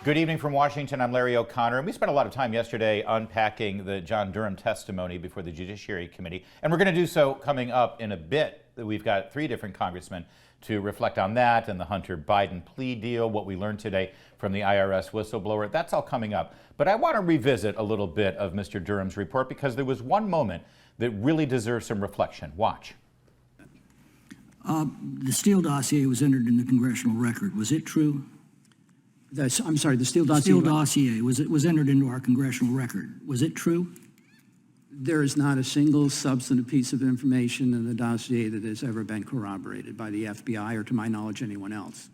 Good evening from Washington. I'm Larry O'Connor, and we spent a lot of time yesterday unpacking the John Durham testimony before the Judiciary Committee, and we're going to do so coming up in a bit. We've got three different congressmen to reflect on that and the Hunter Biden plea deal, what we learned today from the IRS whistleblower. That's all coming up. But I want to revisit a little bit of Mr. Durham's report because there was one moment that really deserves some reflection. Watch. The Steele dossier was entered in the congressional record. Was it true? I'm sorry, the Steele dossier? Steele dossier was entered into our congressional record. Was it true? There is not a single substantive piece of information in the dossier that has ever been corroborated by the FBI or, to my knowledge, anyone else.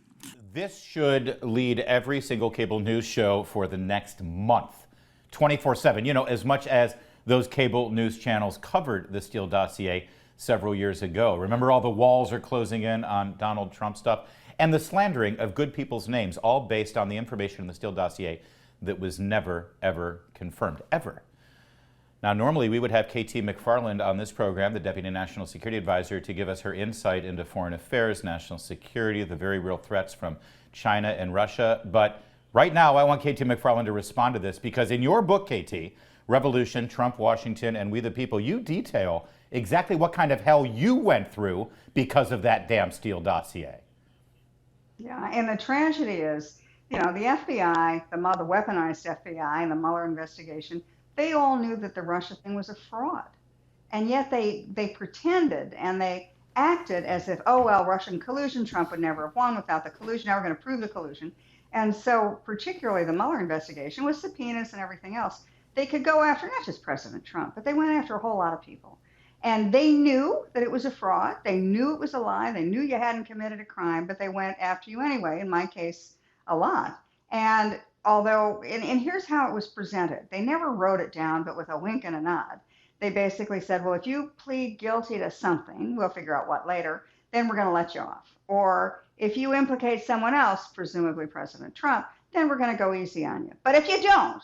This should lead every single cable news show for the next month, 24/7. You know, as much as those cable news channels covered the Steele dossier several years ago. Remember, all the walls are closing in on Donald Trump stuff? And the slandering of good people's names, all based on the information in the Steele dossier that was never, ever confirmed, ever. Now, normally we would have KT McFarland on this program, the Deputy National Security Advisor, to give us her insight into foreign affairs, national security, the very real threats from China and Russia. But right now, I want KT McFarland to respond to this because in your book, KT, Revolution, Trump, Washington, and We the People, you detail exactly what kind of hell you went through because of that damn Steele dossier. Yeah, and the tragedy is, you know, the FBI, the weaponized FBI and the Mueller investigation, they all knew that the Russia thing was a fraud. And yet they pretended and they acted as if, oh, well, Russian collusion, Trump would never have won without the collusion. Now we're going to prove the collusion. And so particularly the Mueller investigation with subpoenas and everything else, they could go after not just President Trump, but they went after a whole lot of people. And they knew that it was a fraud. They knew it was a lie. They knew you hadn't committed a crime, but they went after you anyway, in my case, a lot. And although, and here's how it was presented. They never wrote it down, but with a wink and a nod. They basically said, well, if you plead guilty to something, we'll figure out what later, then we're going to let you off. Or if you implicate someone else, presumably President Trump, then we're going to go easy on you. But if you don't,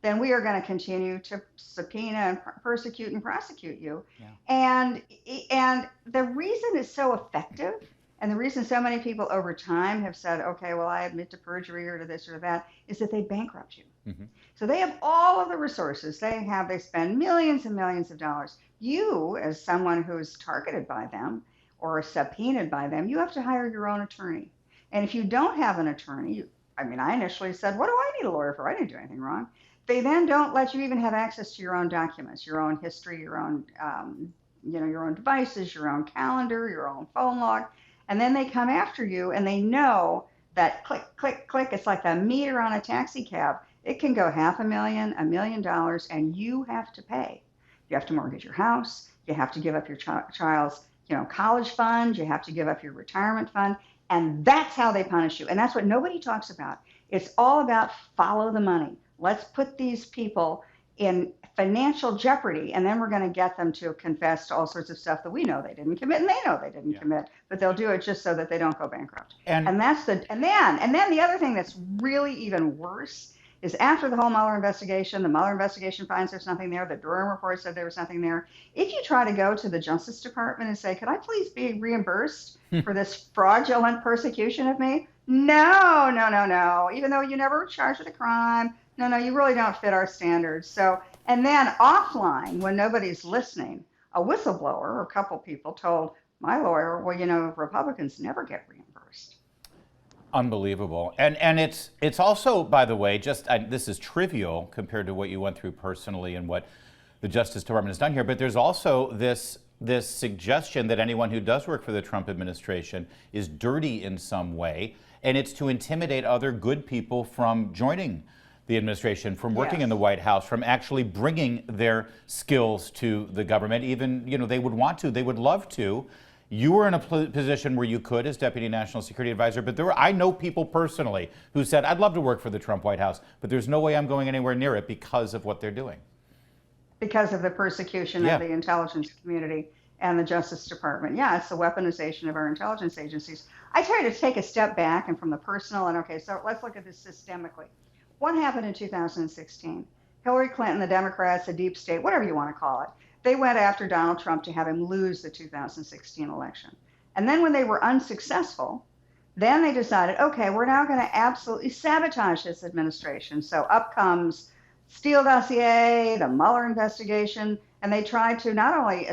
then we are going to continue to subpoena and persecute and prosecute you. Yeah. And the reason it's so effective, and the reason so many people over time have said, okay, well, I admit to perjury or to this or that, is that they bankrupt you. Mm-hmm. So they have all of the resources. They spend millions and millions of dollars. You, as someone who's targeted by them or subpoenaed by them, you have to hire your own attorney. And if you don't have an attorney, I initially said, what do I need a lawyer for? I didn't do anything wrong. They then don't let you even have access to your own documents, your own history, your own, your own devices, your own calendar, your own phone log. And then they come after you and they know that click, click, click. It's like a meter on a taxi cab. It can go $500,000, $1 million, and you have to pay. You have to mortgage your house. You have to give up your child's, college fund. You have to give up your retirement fund. And that's how they punish you. And that's what nobody talks about. It's all about follow the money. Let's put these people in financial jeopardy, and then we're going to get them to confess to all sorts of stuff that we know they didn't commit, and they know they didn't commit, but they'll do it just so that they don't go bankrupt. And then the other thing that's really even worse is after the whole Mueller investigation, the Mueller investigation finds there's nothing there, the Durham report said there was nothing there. If you try to go to the Justice Department and say, could I please be reimbursed for this fraudulent persecution of me? No. Even though you never were charged with a crime, no, you really don't fit our standards. So, and then offline, when nobody's listening, a whistleblower or a couple people told my lawyer, well, Republicans never get reimbursed. Unbelievable. And it's also, by the way, this is trivial compared to what you went through personally and what the Justice Department has done here, but there's also this suggestion that anyone who does work for the Trump administration is dirty in some way, and it's to intimidate other good people from joining the administration, from working in the White House, from actually bringing their skills to the government. Even, they would want to, they would love to. You were in a position where you could as Deputy National Security Advisor, but I know people personally who said, I'd love to work for the Trump White House, but there's no way I'm going anywhere near it because of what they're doing. Because of the persecution of the intelligence community and the Justice Department. Yeah, it's the weaponization of our intelligence agencies. I try to take a step back and from the personal, and okay, so let's look at this systemically. What happened in 2016? Hillary Clinton, the Democrats, the deep state, whatever you want to call it, they went after Donald Trump to have him lose the 2016 election. And then when they were unsuccessful, Then they decided, okay, we're now going to absolutely sabotage this administration. So up comes Steele dossier, the Mueller investigation, and they tried to not only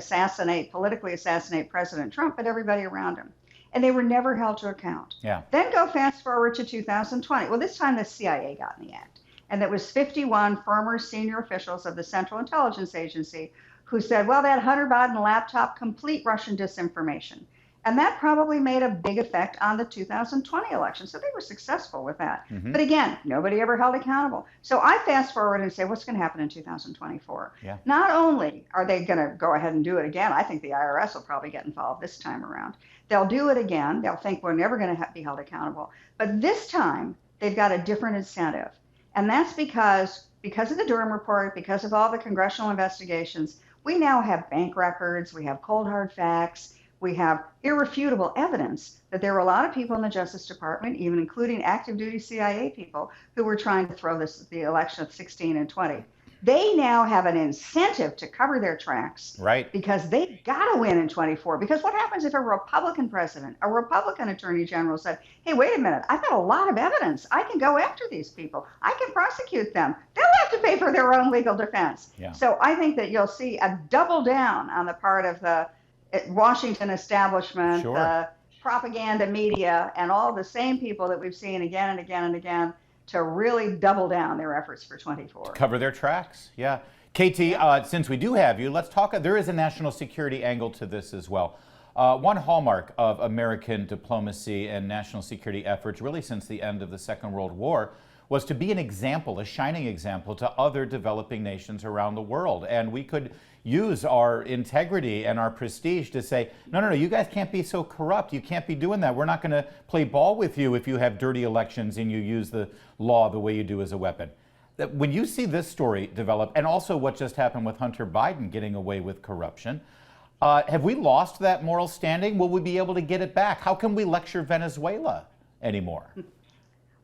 politically assassinate President Trump, but everybody around him. And they were never held to account. Yeah. Then go fast forward to 2020. Well, this time the CIA got in the act. And it was 51 former senior officials of the Central Intelligence Agency who said, well, that Hunter Biden laptop, complete Russian disinformation. And that probably made a big effect on the 2020 election. So they were successful with that. But again, nobody ever held accountable. So I fast forward and say, what's going to happen in 2024? Yeah. Not only are they going to go ahead and do it again, I think the IRS will probably get involved this time around. They'll do it again. They'll think we're never going to be held accountable. But this time, they've got a different incentive. And that's because of the Durham report, because of all the congressional investigations, we now have bank records, we have cold hard facts, we have irrefutable evidence that there were a lot of people in the Justice Department, even including active duty CIA people, who were trying to throw the election of 16 and 20. They now have an incentive to cover their tracks, right? Because they got to win in 24. Because what happens if a Republican president, a Republican attorney general said, hey, wait a minute, I've got a lot of evidence. I can go after these people. I can prosecute them. They'll have to pay for their own legal defense. Yeah. So I think that you'll see a double down on the part of the Washington establishment, Sure. the propaganda media, and all the same people that we've seen again and again and again to really double down their efforts for 24. Cover their tracks, yeah. Katie, since we do have you, let's talk. There is a national security angle to this as well. One hallmark of American diplomacy and national security efforts, really since the end of the Second World War, was to be an example, a shining example to other developing nations around the world. And we could use our integrity and our prestige to say, no, you guys can't be so corrupt. You can't be doing that. We're not going to play ball with you if you have dirty elections and you use the law the way you do as a weapon. That when you see this story develop, and also what just happened with Hunter Biden getting away with corruption, have we lost that moral standing? Will we be able to get it back? How can we lecture Venezuela anymore?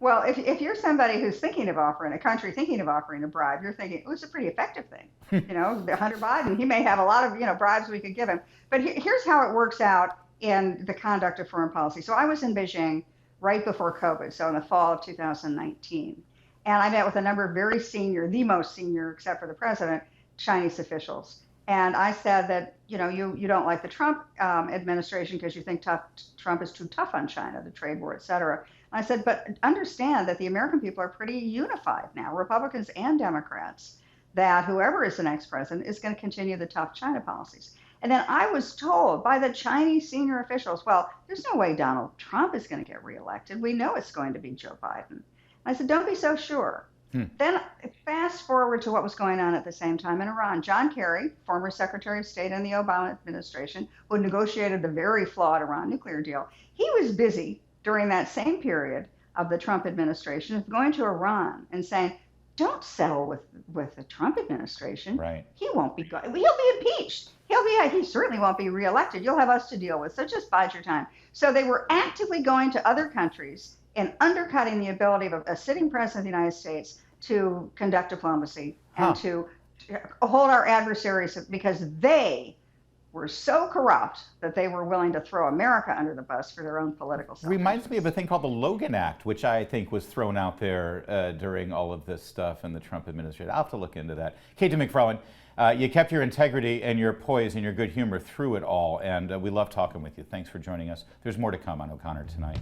Well, if you're somebody who's thinking of offering a bribe, you're thinking, oh, it's a pretty effective thing. Hunter Biden, he may have a lot of, bribes we could give him. But here's how it works out in the conduct of foreign policy. So I was in Beijing right before COVID, so in the fall of 2019. And I met with a number of very senior, the most senior, except for the president, Chinese officials. And I said that, you don't like the Trump administration because you think Trump is too tough on China, the trade war, et cetera. I said, but understand that the American people are pretty unified now, Republicans and Democrats, that whoever is the next president is going to continue the tough China policies. And then I was told by the Chinese senior officials, well, there's no way Donald Trump is going to get reelected. We know it's going to be Joe Biden. I said, don't be so sure. Then fast forward to what was going on at the same time in Iran. John Kerry, former Secretary of State in the Obama administration, who negotiated the very flawed Iran nuclear deal, he was busy during that same period of the Trump administration of going to Iran and saying, don't settle with the Trump administration. Right. He won't be he'll be impeached. He certainly won't be reelected. You'll have us to deal with. So just bide your time. So they were actively going to other countries and undercutting the ability of a sitting president of the United States to conduct diplomacy and to hold our adversaries, because they were so corrupt that they were willing to throw America under the bus for their own political self-interest. Reminds me of a thing called the Logan Act, which I think was thrown out there during all of this stuff in the Trump administration. I'll have to look into that. Katie McFarland, you kept your integrity and your poise and your good humor through it all, and we love talking with you. Thanks for joining us. There's more to come on O'Connor Tonight.